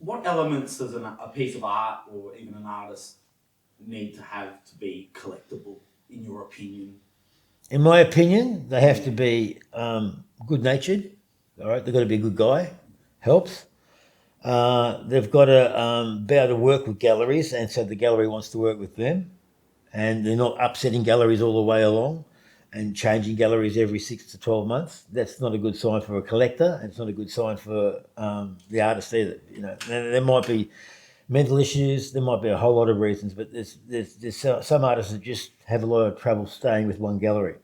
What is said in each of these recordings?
what elements does a piece of art or even an artist need to have to be collectible, in your opinion? In my opinion, they have to be good-natured. All right, they've got to be a good guy. Helps. They've got to be able to work with galleries, and so the gallery wants to work with them, and they're not upsetting galleries all the way along and changing galleries every 6 to 12 months. That's not a good sign for a collector, and it's not a good sign for the artist either. You know, there might be mental issues, there might be a whole lot of reasons, but there's some artists that just have a lot of trouble staying with one gallery.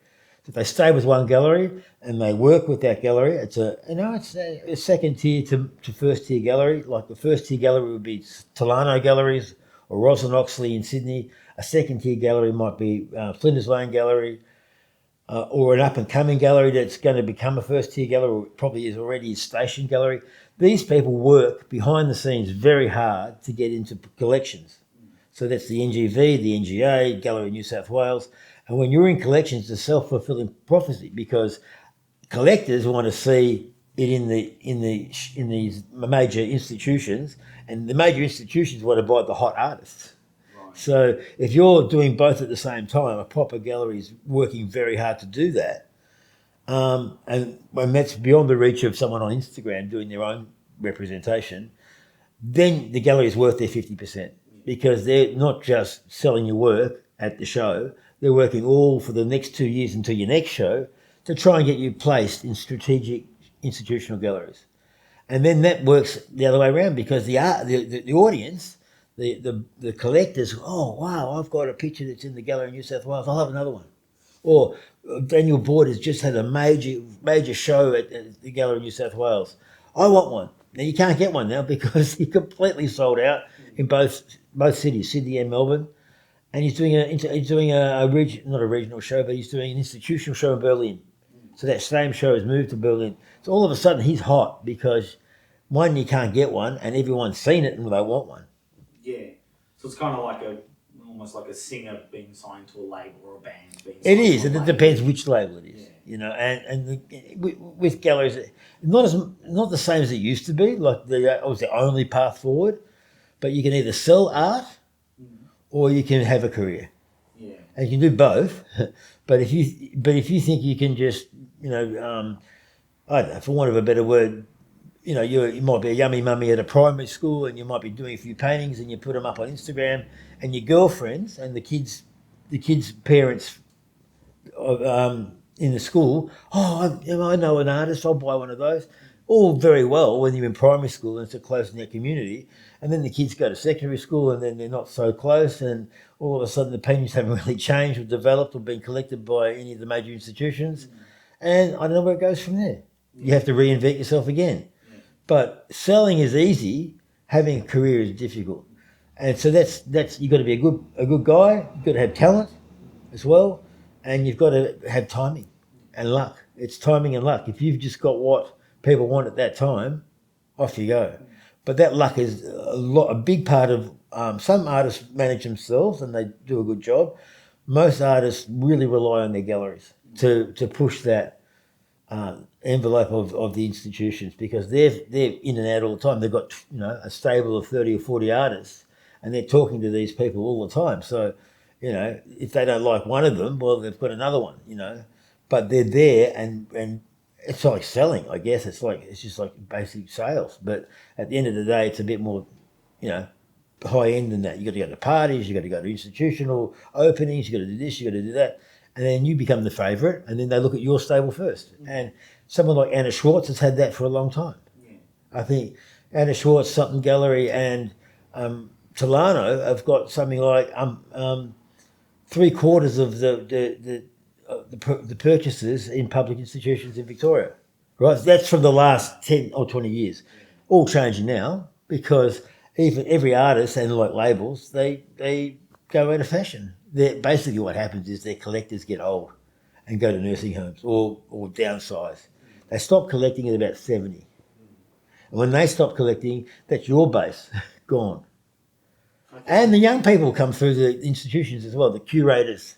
So if they stay with one gallery and they work with that gallery, it's a second tier to first tier gallery. Like the first tier gallery would be Tolano Galleries or Roslyn Oxley in Sydney. A second tier gallery might be Flinders Lane Gallery, or an up-and-coming gallery that's going to become a first-tier gallery, or probably is already a station gallery. These people work behind the scenes very hard to get into collections. So that's the NGV, the NGA, Gallery New South Wales. And when you're in collections, it's a self-fulfilling prophecy, because collectors want to see it in these major institutions, and the major institutions want to buy the hot artists. So if you're doing both at the same time, a proper gallery is working very hard to do that. And when that's beyond the reach of someone on Instagram doing their own representation, then the gallery is worth their 50%, because they're not just selling your work at the show, they're working all for the next 2 years until your next show to try and get you placed in strategic institutional galleries. And then that works the other way around, because the audience, the collectors, oh, wow, I've got a picture that's in the Gallery in New South Wales, I'll have another one. Or Daniel Boyd has just had a major show at the Gallery in New South Wales. I want one. Now, you can't get one now because he completely sold out in both cities, Sydney and Melbourne. And he's doing not a regional show, but he's doing an institutional show in Berlin. So that same show has moved to Berlin. So all of a sudden he's hot because, one, you can't get one, and everyone's seen it and they want one. Yeah, so it's kind of like almost like a singer being signed to a label, or a band being signed to a label. It is, and it depends which label it is. Yeah. You know, with galleries, not the same as it used to be. Like it was the only path forward, but you can either sell art or you can have a career. Yeah, and you can do both. But if you think you can just, I don't know, for want of a better word, you might be a yummy mummy at a primary school, and you might be doing a few paintings, and you put them up on Instagram, and your girlfriends and the kids' parents in the school, I know an artist, I'll buy one of those. All very well when you're in primary school and it's a close-knit community, and then the kids go to secondary school and then they're not so close, and all of a sudden the paintings haven't really changed or developed or been collected by any of the major institutions, and I don't know where it goes from there. You have to reinvent yourself again. But selling is easy, having a career is difficult. And so that's you've got to be a good guy, you've got to have talent as well, and you've got to have timing and luck. It's timing and luck. If you've just got what people want at that time, off you go. But that luck is a big part of, some artists manage themselves and they do a good job. Most artists really rely on their galleries to push that envelope of the institutions, because they're in and out all the time. They've got a stable of 30 or 40 artists, and they're talking to these people all the time. So, if they don't like one of them, well, they've got another one. But they're there, and it's like selling, I guess. It's just like basic sales. But at the end of the day, it's a bit more, high end than that. You got to go to parties, you got to go to institutional openings, you got to do this, you got to do that. And then you become the favourite, and then they look at your stable first. And someone like Anna Schwartz has had that for a long time. Yeah. I think Anna Schwartz, Sutton Gallery, and Tolano have got something like 3/4 of the purchases in public institutions in Victoria. Right, that's from the last 10 or 20 years. All changing now, because even every artist and like labels, they go out of fashion. Basically what happens is their collectors get old and go to nursing homes or downsize. They stop collecting at about 70. And when they stop collecting, that's your base gone. Okay. And the young people come through the institutions as well, the curators,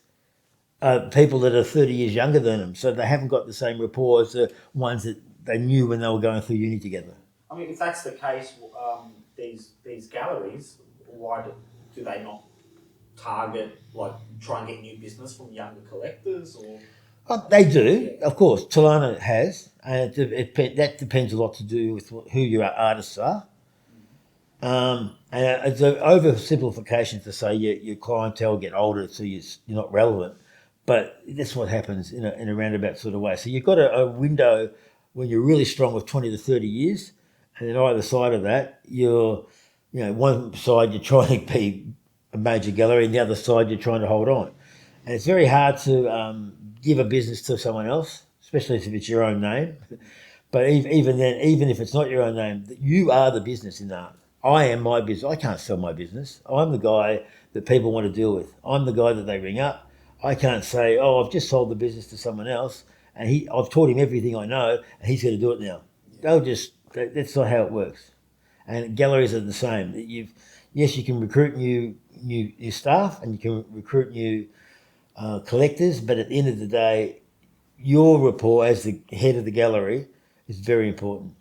people that are 30 years younger than them, so they haven't got the same rapport as the ones that they knew when they were going through uni together. I mean, if that's the case, these galleries, why do they not target, like, try and get new business from younger collectors, or? They do, of course. Talana has, and that depends a lot to do with who your artists are. And it's an oversimplification to say your clientele get older, so you're not relevant. But that's what happens in a roundabout sort of way. So you've got a window when you're really strong of 20 to 30 years, and then either side of that, one side you're trying to be a major gallery, and the other side you're trying to hold on. And it's very hard to give a business to someone else, especially if it's your own name. But even then, even if it's not your own name, you are the business in that. I am my business. I can't sell my business. I'm the guy that people want to deal with. I'm the guy that they ring up. I can't say, "Oh, I've just sold the business to someone else, and I've taught him everything I know, and he's going to do it now." That's not how it works. And galleries are the same. Yes, you can recruit new staff, and you can recruit new collectors, but at the end of the day, your rapport as the head of the gallery is very important.